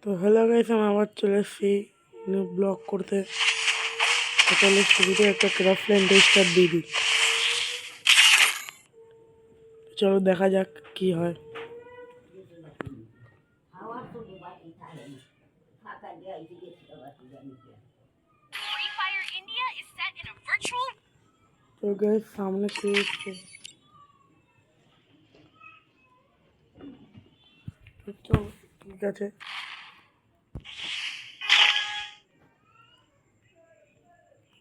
তো hello guys, আমি আবার চলে এসেছি নিউ ব্লগ করতে। চলে শুরুতে একটা ক্রাফটল্যান্ড স্টার দিয়ে দিই। চলো দেখা যাক কি হয়। তো গাইস সামনে কে এসছে? চলো ঠিক আছে,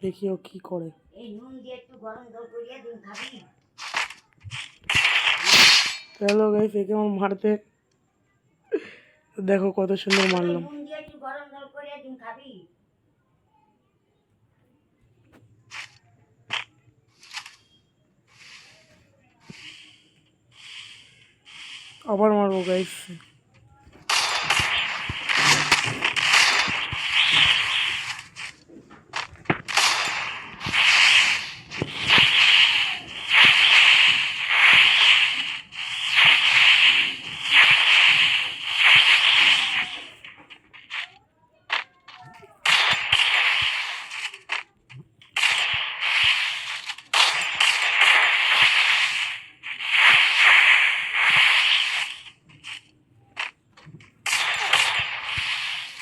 দেখি ও কি করে। হ্যালো গাইস, একে আমার মারতে দেখো কত সুন্দর মারলাম। আবার মারবো গাইস।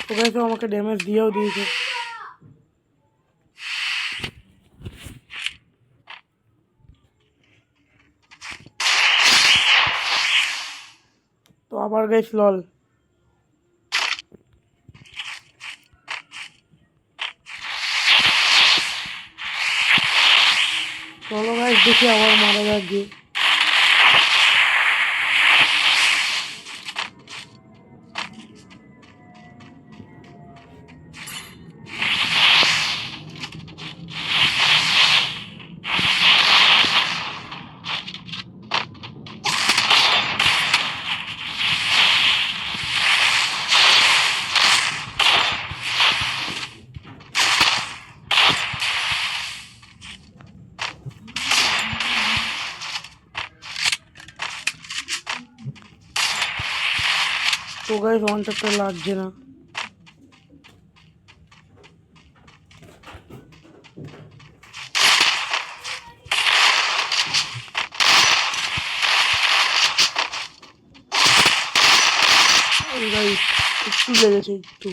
তো গাইস আমাকে ড্যামেজ দিয়েও দিয়েছে। তো আবার গাইস লল। চলো গাইস দেখি আবার মারা যাক গিয়ে। তো গাইস ওয়ান ট্যাপটা লাগছে না। গাইস একটু লেগেছে একটু।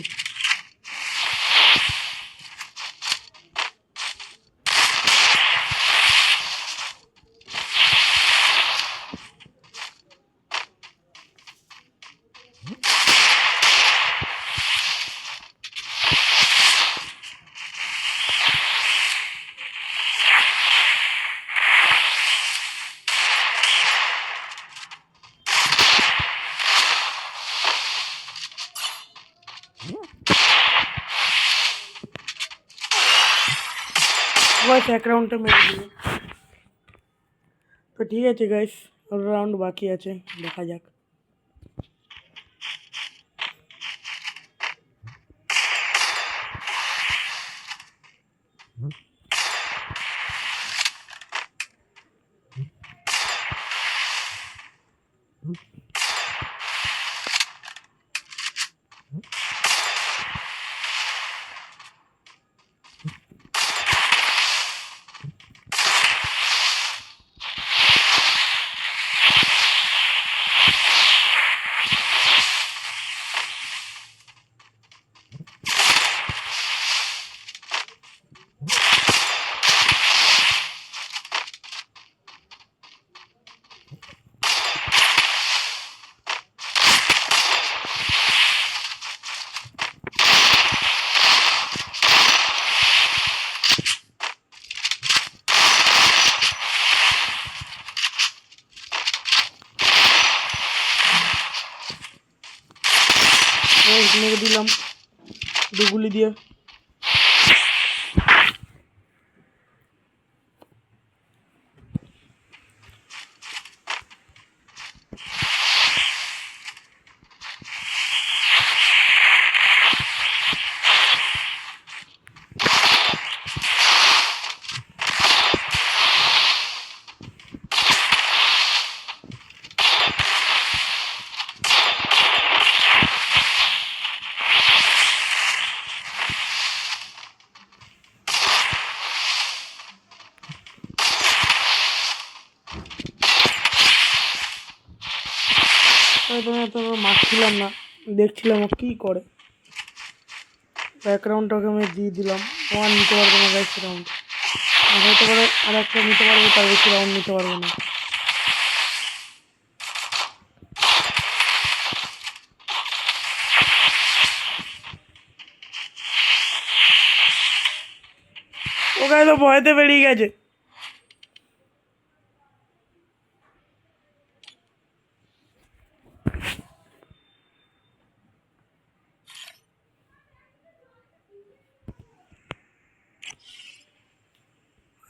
গাইস এক রাউন্ডটা মেরে দিল। তো ঠিক আছে গাইস, রাউন্ড বাকি আছে, দেখা যাক। মেরে দিলাম দুগুলি দিয়ে। তোমার মারছিলাম না, দেখছিলাম ও কী করে। ব্যাকগ্রাউন্ডটাকে আমি দিয়ে দিলাম। ওয়ান নিতে পারবো না গাইস রাউন্ড, হতে পারে আর একটা নিতে পারবো, তার বেশি রাউন্ড নিতে পারবো না। ও গাইস তো ভয়তে বেরিয়ে গেছে।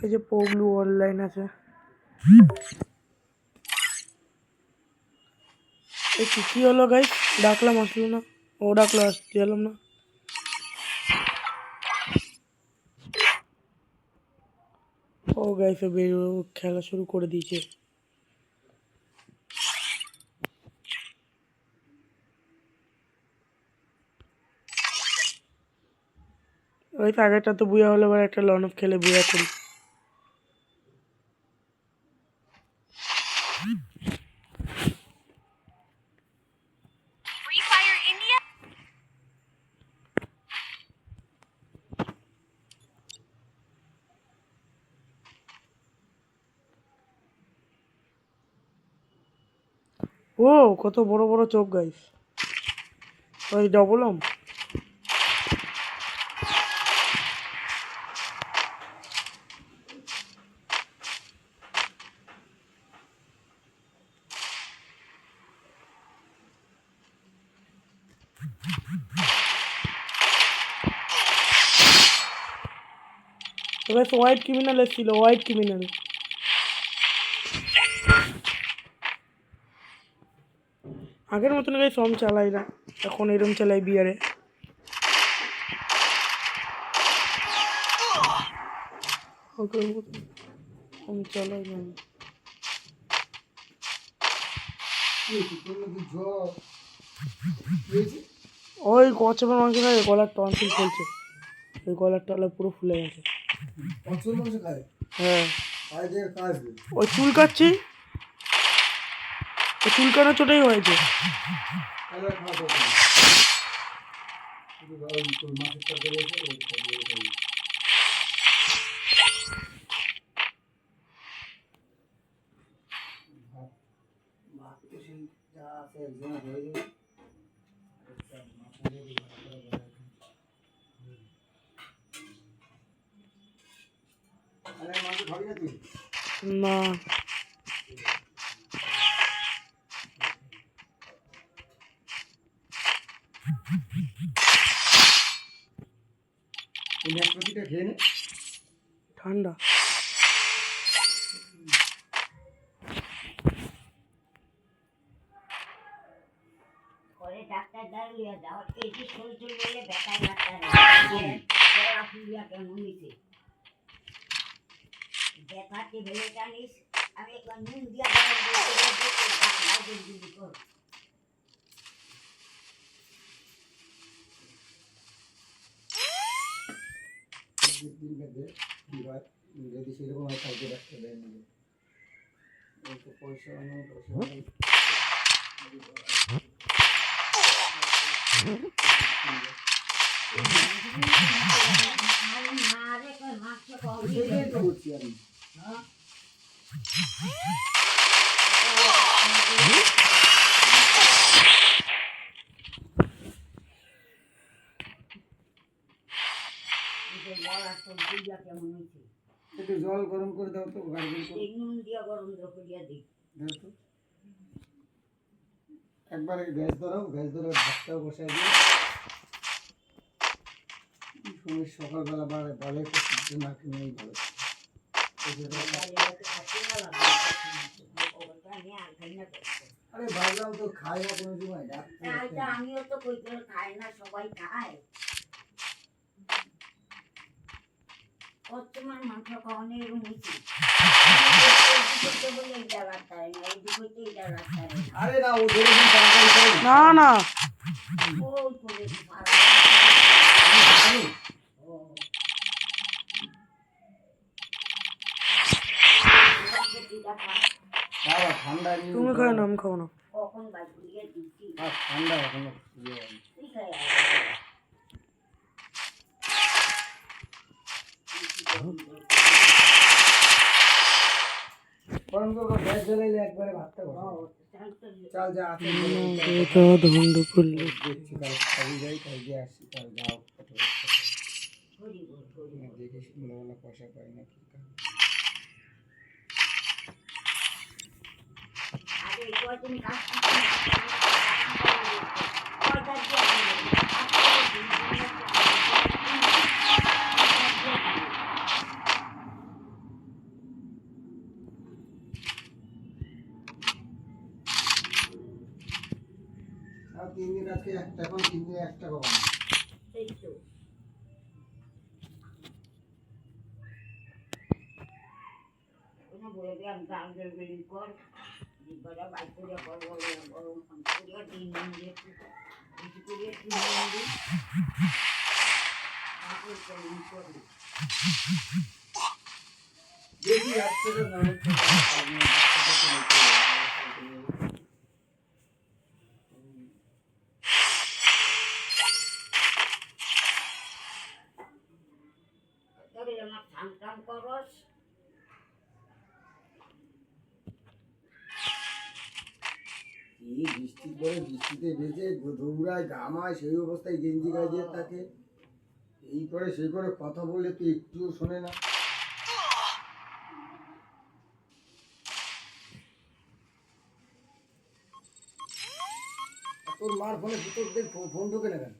এই যে পগলু অনলাইন আছে। এই কি হলো গাইস, ডাকলাম আসলো না, ও ডাকলো আসতে এলাম না। ও গাইস বেরিয়ে খেলা শুরু করে দিয়েছে। ওই আগেরটা তো বুয়া হলো, এবার একটা লন অফ খেলে বুয়া করি। ও কত বড় বড় চোখ গাইস, ওই ডবলম। গাইস হোয়াইট ক্রিমিনাল এসেছিল, হোয়াইট ক্রিমিনাল। আগের মতন গাইস সম চালাই না, এখন এরম চালাই বিয়ারে। আগের মতন সম চালাই না। ওই কচ্ছপের মাংস খায়, গলার টনসিল ফুলছে, ওই গলার টলা পুরো ফুলে গেছে। হ্যাঁ ওই চুল কাটছি, ওই চুলকানো চোটেই হয়েছে। না ঠান্ডা। পরে ডাক্তার দাঁড়িয়ে যাও, এই যে শরীর বলে ব্যথা ডাক্তার কেমন হয়েছে ব্যথাকে ভেবে জানিস। আমি একবার নুন দিয়া যদি সেরকম হয় কালকে রাখতে দেয় পয়সা কেমন হয়েছে একটু জল গরম করে দাও তো, নুন দিয়া গরম করিয়া দিই। একবারে গ্যাস ধরাও, গ্যাস ধরে ভাতটাও বসাই দিও। সকালবেলা বালে করতে না কিনেই ভালো। আরে ভাবলাম তো খাই না কোনো সময়, আমিও তো কই খাই না, সবাই খায়। কচ্ছপের মাংস খাওয়ানো এরকম হয়েছে, না না ঠান্ডা তুমি খাও না, আমি খাবো না। কখন বাই করিয়ে দিচ্ছি আর ঠান্ডা এখনো ইয়ে হয়নি। ঠিক আছে গরম করে গ্যাস জ্বালাইলে একবারে ভাতটা বসে চাল যা আছে এটা ধন্ড করলে দেখছি কাল কাজে যাই কাজে আসি কাল যাও দেখি মনে মনে পয়সা পাই না কি কাজ। আরে কয়দিন কাজ করতে কয়টা দিয়ে আর 3 দিন আজকে একটা এখন 3 দিনে একটা কম এই তো কোনো বলে দিয়ে আমি গান বেরি কর দিবারা বাই করে গরম করে দিন দিয়ে কিছু করে দিন দিয়ে তারপর কোন করে দেখি আজকে তো নামে তবে আমার ঠান করস এই বৃষ্টি পরে বৃষ্টিতে ভেজে দৌড়ায় ঘামায় সেই অবস্থায় গেঞ্জি গায়ে থাকে এই করে সেই করে কথা বললে তুই একটুও শোনে না। তোর মার ফোনে ভিতর দিয়ে ফোন ঢোকে না কেন?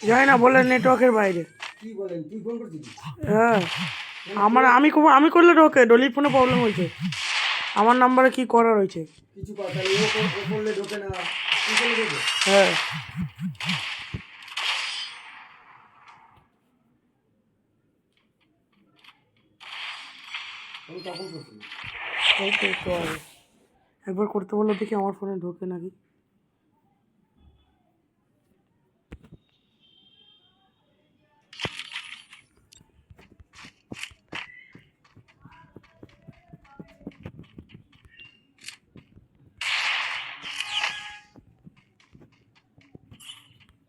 জানি না, বলে নেটওয়ার্কের বাইরে। কি বলেন তুই ফোন করছিস? হ্যাঁ, আমি করলে ঢোকে, ডলির ফোনে প্রবলেম হয়েছে, আমার নাম্বারে কি করা রয়েছে। কিছু কথা নেই, ও করলে ঢোকে না, তুই করলে ঢোকে। হ্যাঁ, আমি তখন করছি এই তো একটু আগে একবার করতে বললো, দেখি আমার ফোনে ঢোকে নাকি।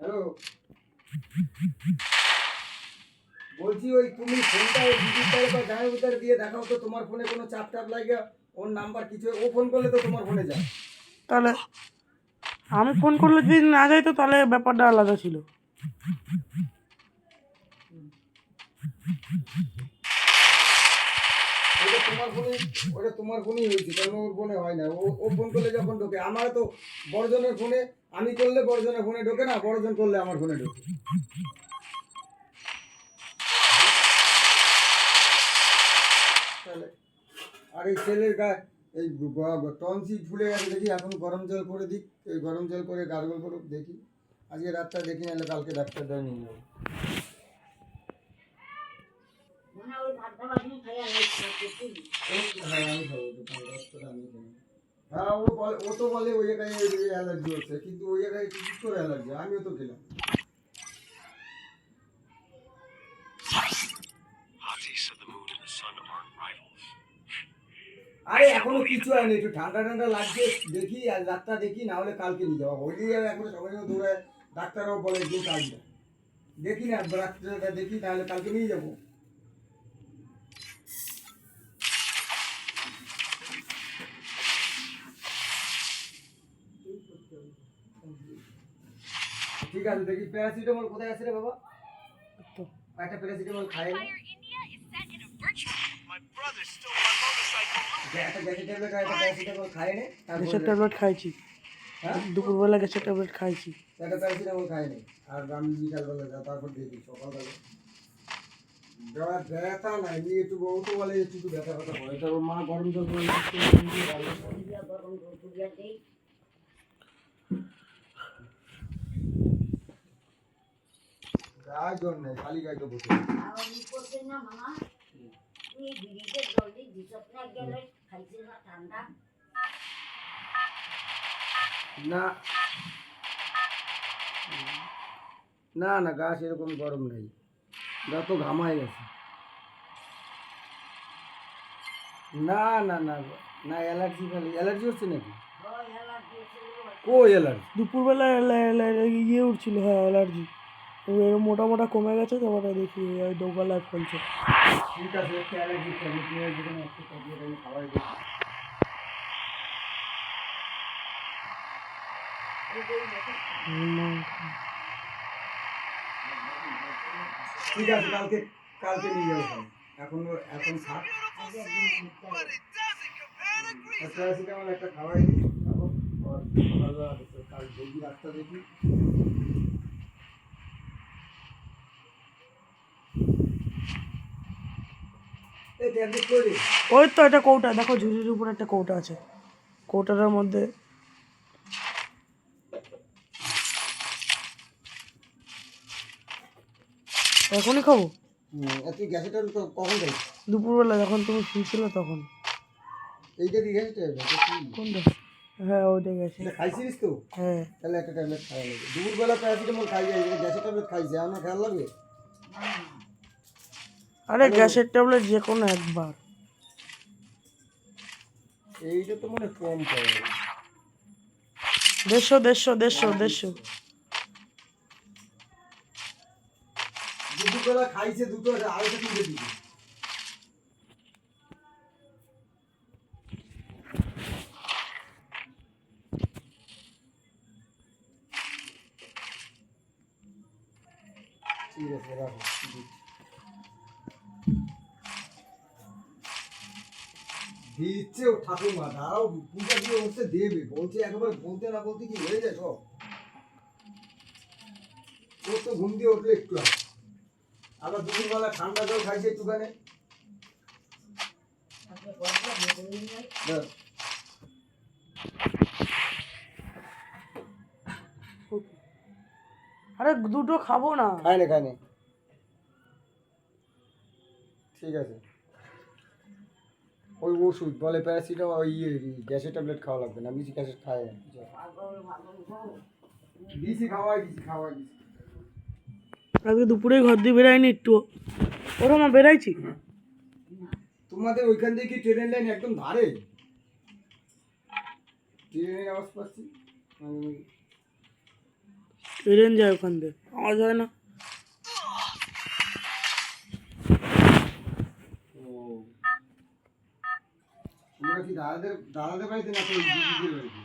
হ্যালো, বলছি ওই তুমি ফোনটা ওই দিদির বা জামাই ভিতরে দিয়ে দেখাও তো তোমার ফোনে কোনো চাপ টাপ লাগে, ওর নাম্বার কিছু, ও ফোন করলে তো তোমার ফোনে যায়। তাহলে আমি ফোন করলে যদি না যাইতো তাহলে ব্যাপারটা আলাদা ছিল। ওটা তোমার ফোনেই হয়েছে, কারণ ওর ফোনে হয় না, ও ফোন করলে যখন ঢোকে। আমার তো বড়জনের ফোনে আমি করলে বড়জনের ফোনে ঢোকে না, বড়জন করলে আমার ফোনে ঢোকে। তাহলে আর এই ছেলের গায়ে এই টনসি ফুলে গেছে, দেখি এখন গরম জল করে দিক, এই গরম জল করে গার্গল করুক দেখি। আজকে রাতটা দেখি, নাহলে কালকে ডাক্তার দেয় নিয়ে যাবো। মনে ওই ভাতটা বাজুন খাইয়া লাগছে হ্যাঁ আমি খাবো তো, ডাক্তার আমি খাবো। হ্যাঁ ও তো বলে ওই জায়গায় অ্যালার্জি হচ্ছে, কিন্তু ওই জায়গায় কি করে অ্যালার্জি, আমিও তো খেলাম। আরে এখনো কিছু হয়নি, একটু ঠান্ডা ঠান্ডা লাগছে, দেখি আর রাতটা দেখি, না হলে কালকে নিয়ে যাবো। ওই দিয়ে এখনো সবাই দৌড়ে, ডাক্তাররাও বলে যে কাজ না, দেখি না রাত্রেটা দেখি, তাহলে কালকে নিয়ে যাবো। ঠিক আছে, দেখি প্যারাসিটামল কোথায় আছে রে বাবা, তো একটা প্যারাসিটামল খাই না, একটা গ্যাসের ট্যাবলেট আর একটা প্যারাসিটামল খাই নে, গ্যাসের ট্যাবলেট খাইছি, হ্যাঁ দুপুরবেলা গ্যাসের ট্যাবলেট খাইছি। একটা প্যারাসিটামল খাই নে, আর আমি বিকালবেলা তারপর দেখি সকালবেলা ব্যথা নাই, এমনি একটু বউ তো বলে একটু ব্যথা ব্যথা হয়, এটা ওর মা গরম জল করে গরম দুপুরিয়া দেই গায়ে জল নেই, খালি গায়ে তো বসে। আর ই করছে না মামা তুই বিড়িতে জলদি দিছত না গেলে খাইছে না ঠান্ডা না না না, গা সেরকম গরম নেই, গা তো ঘামায় গেছে। না না না না, অ্যালার্জি খালি অ্যালার্জি হচ্ছে নাকি? হয় অ্যালার্জি ছিল ও এলার দুপুরবেলা ইয়ে উঠছিল, হ্যাঁ অ্যালার্জি। এর মোটা মোটা কমে গেছে, তারপরে দেখি ওই দোকালায় ফেলছে। ঠিক আছে, একটা অ্যালার্জি ট্যাবলেট নিয়ে আসবে, একটা ট্যাবলেট আমি খাওয়াই দিই। ঠিক আছে, কালকে কালকে নিয়ে যাবো ভাই। এখন থাক। প্যারাসিটামল একটা খাওয়াই দিই, খাবো। আর সকালবেলা কাল দেখি, রাতটা দেখি। এই ট্যাবলেট করে ওই তো একটা কৌটা দেখো, ঝুড়ির উপর একটা কৌটা আছে, কৌটাটার মধ্যে। এখনই খাবো? তুই গ্যাসের ট্যাবলেট কখন খাই? দুপুরবেলা যখন তুমি শুয়েছিলে তখন। এইটা কি গ্যাসের ট্যাবলেট? কোনটা? হ্যাঁ ওইটা গেছে। এটা খাইছিস তো? হ্যাঁ। তাহলে একটা ট্যাবলেট খাওয়া লাগবে। দুপুরবেলা প্যারাসিটামল খাই যায়, গ্যাসের ট্যাবলেট খাইছে, আমার খেয়াল লাগবে। আরে গ্যাসের ট্যাবলেট যে কোনো একবার। এইটা তো মনে কম পড়ে। 150 দুপুরবেলা খাইছে দুটো, আড়াইটা তিনটে দিকে। ঠিক আছে, রাখো। দিচ্ছে ও ঠাকুমা, দাঁড়াও, পূজা দিয়ে হচ্ছে দেবে, বলছে একেবারে বলতে না বলতে কি হয়ে যায় সব। ও তো ঘুম দিয়ে উঠলো একটু আগে। আবার দুপুরবেলা ঠান্ডা জল খাইছে একটুখানে। ব্যাস। আরে দুটো খাবো না। খাই না। ঠিক আছে, ওই ওষুধ বলে প্যারাসিটামল, ওই গ্যাসের ট্যাবলেট খাওয়া লাগবে না, বেশি গ্যাসের খায় না। দিছি, খাওয়াই দিছি। আজকে দুপুরে ঘর দিয়ে বেরাইনি একটু। ওরকম বেরাইছি। তোমাদের ওইখান থেকে কি ট্রেনের লাইন একদম ধারে? ট্রেনের আওয়াজ পাচ্ছি। ট্রেন যায় ওখান দিয়ে, আওয়াজ হয় না। তোমরা কি দাদাদের বাড়িতে না তো ওই দিদিদের বাড়িতে?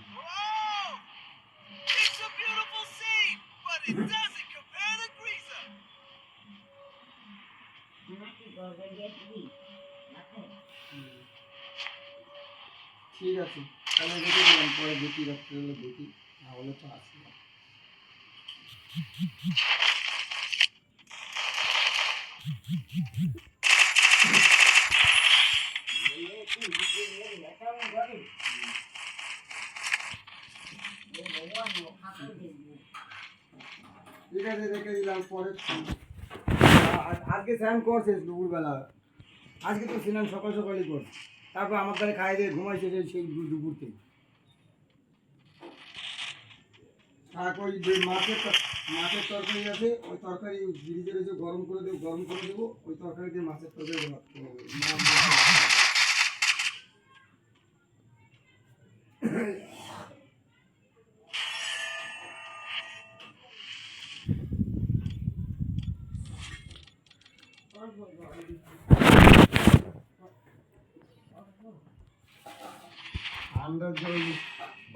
ঠিক আছে, তাহলে দেখে দিলাম, পরে দেখি, রাত্রেবেলা দেখি, না হলে তো আসি না। ঠিক আছে, রেখে দিলাম, পরে আজকে স্নান করছিস দুপুরবেলা? আজকে তো স্নান সকাল সকালই করছে, তারপর আমার কাছে খাই দিয়ে ঘুমাইছে সেই দুপুর থেকে। আর ওই যে মাছের তরকারি আছে, ওই তরকারি ফ্রিজে রয়েছে, গরম করে দেবো, ওই তরকারি দিয়ে মাছের তরকারি ভাত করবো। ঠান্ডার জল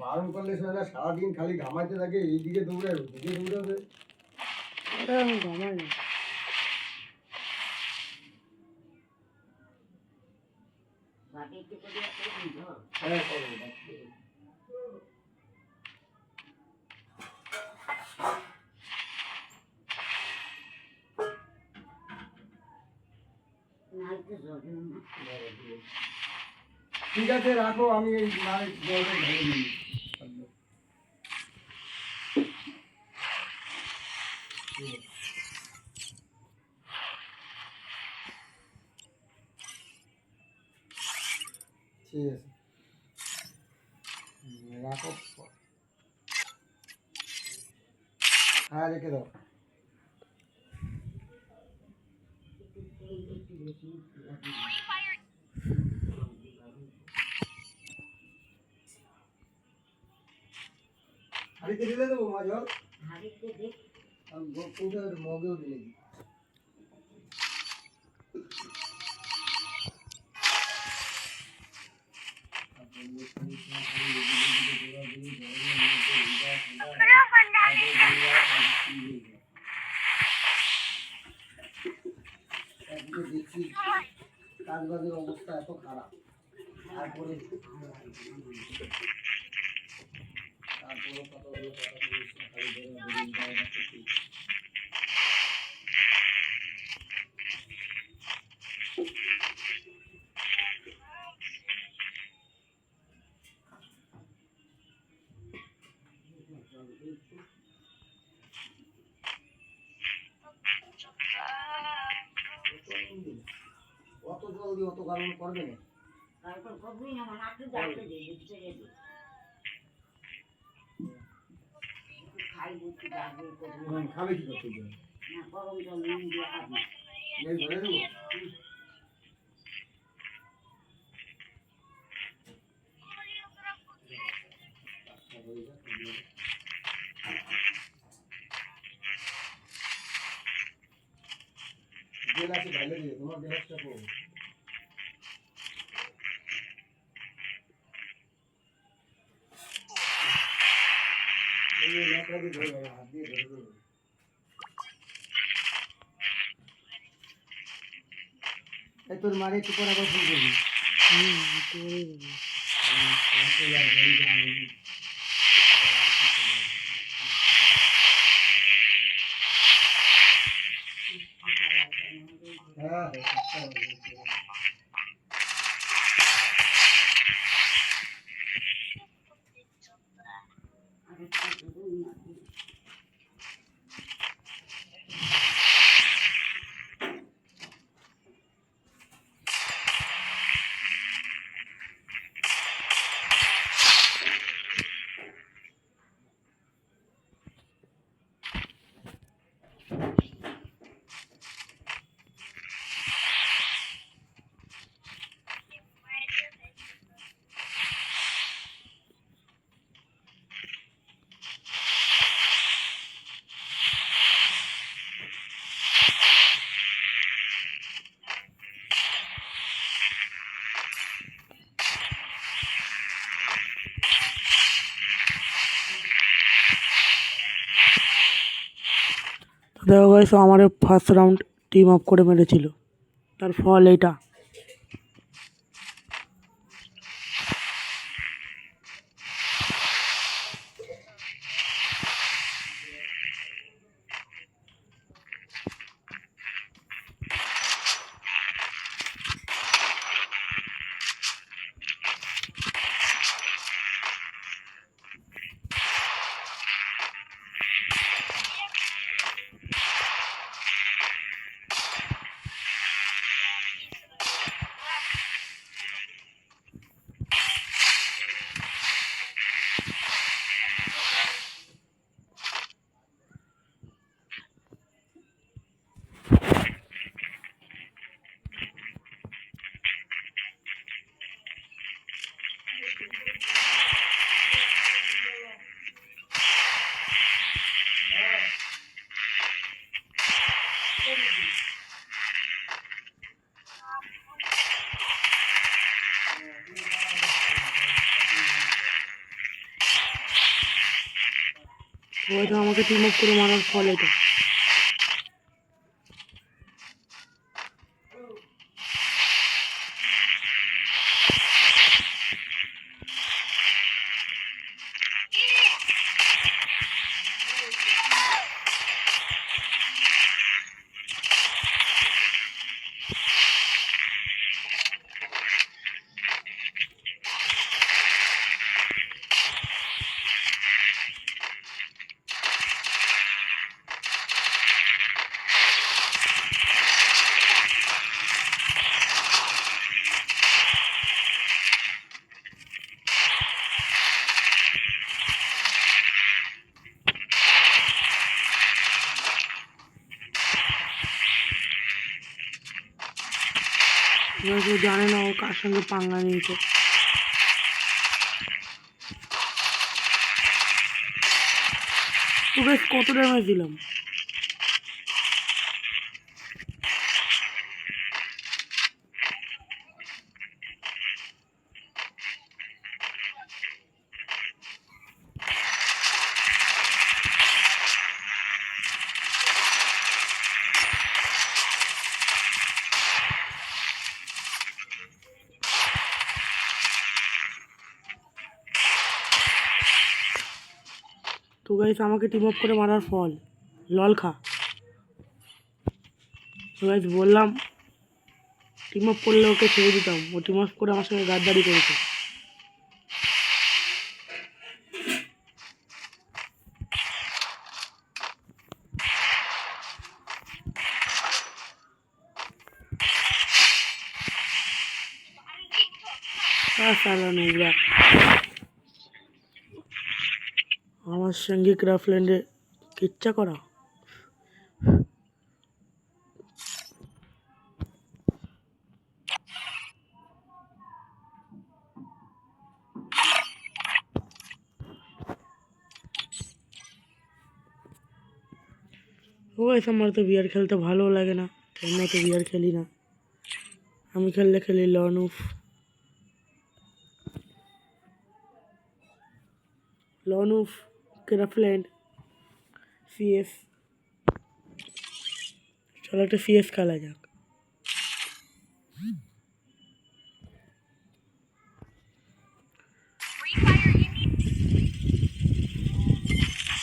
বারণ করলে শোনা, সারাদিন খালি ঘামাইতে থাকে, এইদিকে দৌড়াবে ওদিকে দৌড়াবে। আরে আমি ঘুমাই না। হ্যাঁ, করবো। ঠিক আছে, রাখো, আমি এই জলটা ঢেলে নিই। ঠিক আছে, রাখো। হ্যাঁ, রেখে দাও। হাড়িতে ঢেলে দেবো মা জল? হাড়িতে দেখ। আমি কৌটা মগেও ঢেলে দিই। একদিকে দেখছি কাজবাজের অবস্থা এত খারাপ, তারপরে কতগুলো কথা বলছি, খালি বেরিয়ে যায় না কিছু। অত জল দিয়ে অত গালন করবে না। তারপর করবি না, আমার হাতে যাচ্ছে যে বুঝতে গেছি। খাই বুঝতে গার্গল করবি খাবে কি করতে জল? না, গরম জল নুন দিয়ে খাবি। এই ধরে দেবো। জেল আছে ঢালে দিয়ে তোমার গ্যাসটা করবো। হাত দিয়ে ধরে দেবো। এই তোর মারে একটু পরে আবার ফোন করবি। একটু পরেই বলবো। হ্যাঁ আর একটু নুন না দিবি। তো দেখো গাইস, আমার ফার্স্ট রাউন্ড টিম আপ করে মেরেছিল, তার ফল এটা। ওইটা আমাকে টিম আপ করে মারার ফল এটা। কেউ জানে না ও কার সঙ্গে পাঙ্গা নিয়েছে। তো গাইস কত ড্যামেজ দিলাম? তো গাইস আমাকে টিম আপ করে মারার ফল লল খা। তো গাইস বললাম টিম আপ করলে ওকে ছেড়ে দিতাম, ও টিম আপ করে আমার সঙ্গে গাদ্দারি করেছে। সালা নোংরা আমার সঙ্গে ক্রাফল্যান্ডে কিচ্ছা করা। ও গাইস আমার তো বিয়ার খেলতে ভালো লাগে না, কেন তো বিয়ার খেলি না। আমি খেললে খেলি লনুফ, লনুফ, ক্রাফল্যান্ড, সিএস। চলো একটা সিএস খেলা যাক।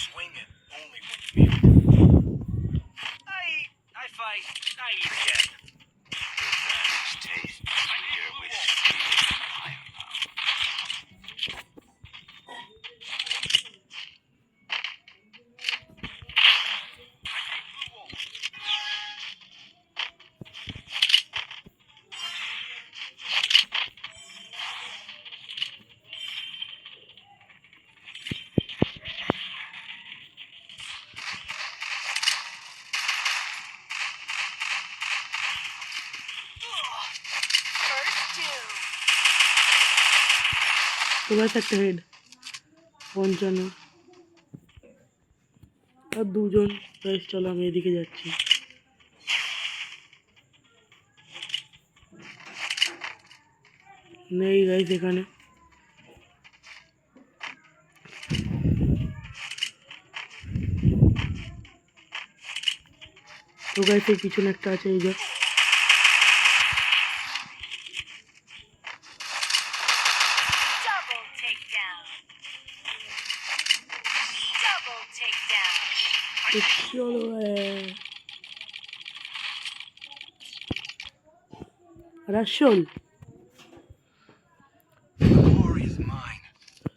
Swing it only when you mean it. I fight. I eat again. Revenge tastes sweeter with sweet fire. তো গাইস একটা হেড 55 আর দুজন। গাইস চলো আমি এদিকে যাচ্ছি। নেই গাইস এখানে। তো গাইস এর পিছনে একটা আছে, এই যে। Double takedown. Double takedown. তো চলো রাসল। The glory is mine,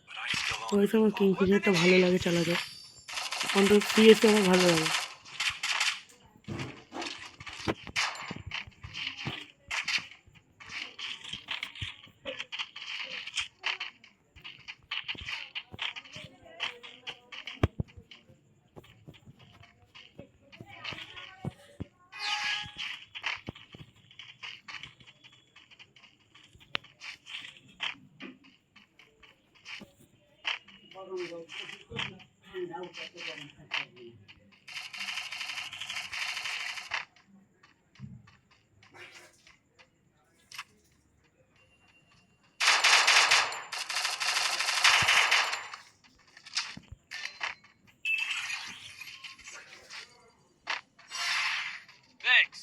but I still own guys আমার কিংফিশারটা ভালো লাগে চালাতে, অন্তত সিএস আমার ভালো লাগে। Thanks.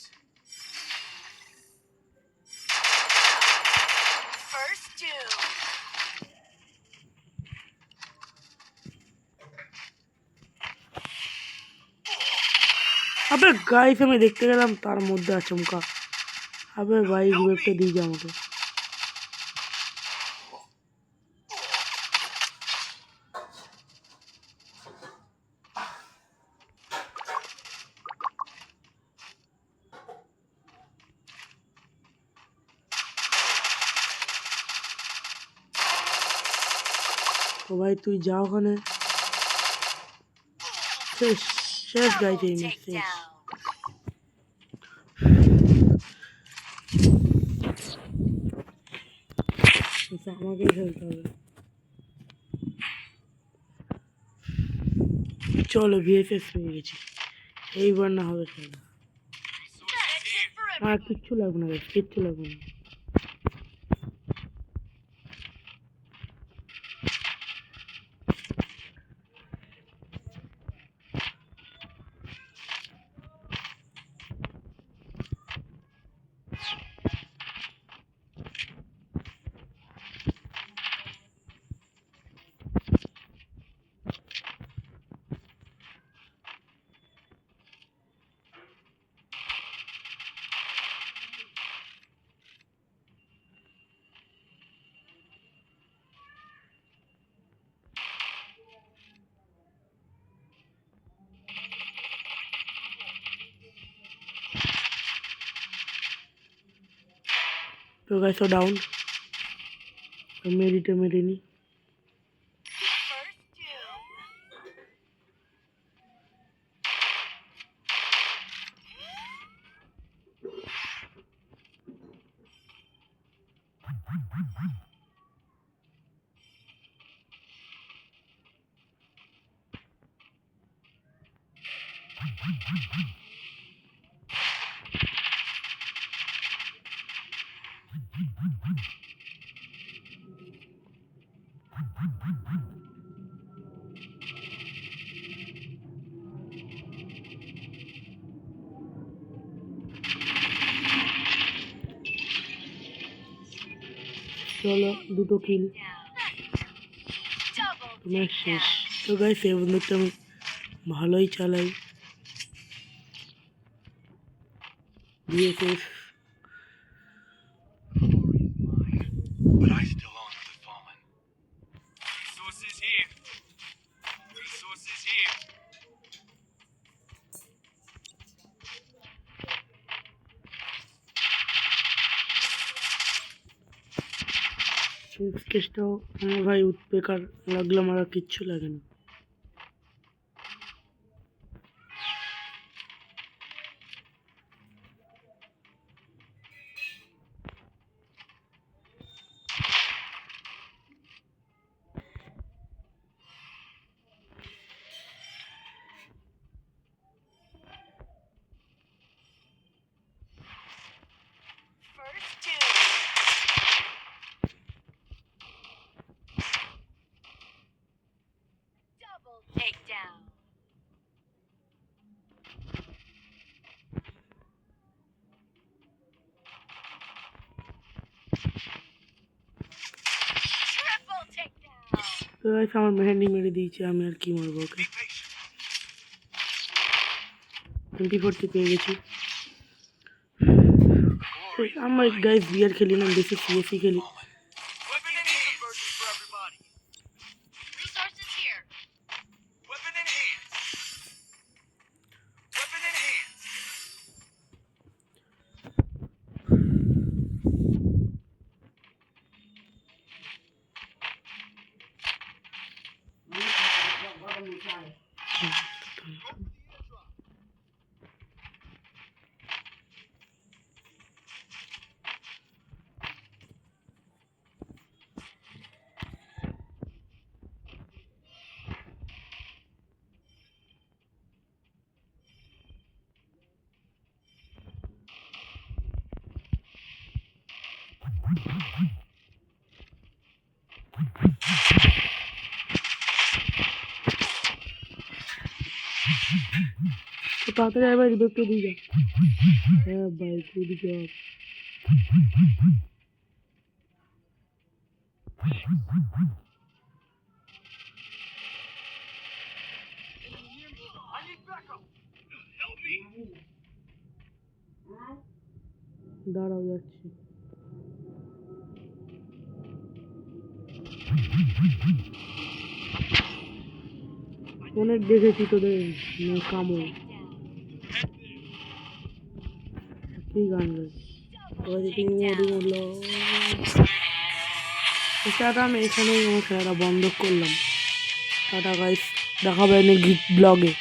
First doom. আবে গাইস আমি দেখতে গেলাম তার মধ্যে আচমকা। আবে ভাই রিভাইভটা দিয়ে যা আমাকে। তো ভাই তুই যা ওখানে। শেষ শেষ গাইস এই Double ম্যাচ শেষ। takedown. আচ্ছা, আমাকেই খেলতে হবে। চলো ভিএফএস পেয়ে গেছি, এইবার না হবে খেলা। That's it for আমার কিচ্ছু লাগবে না guys, কিচ্ছু লাগবে না। তো গাইস ও ডাউন, মেরিটে মেরিনি। first doom. চলো দুটো কিল, Double ম্যাচ শেষ। তো গাইস এই বন্ধুটা আমি ভালোই চালাই VFS. But I still honor the fallen. Resources here. Resources here. স্কেচটাও আমার ভাই বেকার লাগলো, আমার আর কিচ্ছু লাগে না। first doom. Double takedown. Triple takedown. তো গাইস আমার মেহেন্দি মেরে দিয়েছে, আমি আর কি মারবো ওকে। Be patient. 24 পেয়ে গেছি। আমার গাইস বিয়ার খেলি না, বেশি সিএসি খেলি। Weapon in hand. For everybody. Resources here. Weapon in hand. Weapon in hand. তো তাড়াতাড়ি আবার রিভাইভটা দিয়ে যা। হ্যাঁ ভাই good job. I need backup. Help me. দাঁড়াও যাচ্ছি। অনেক দেখেছি তোদের কামড়, কি গান গাই টাটা। আমি এখানেই আমার খেলাটা বন্ধ করলাম। টাটা গাইস, দেখা হবে নেক্সট ব্লগে।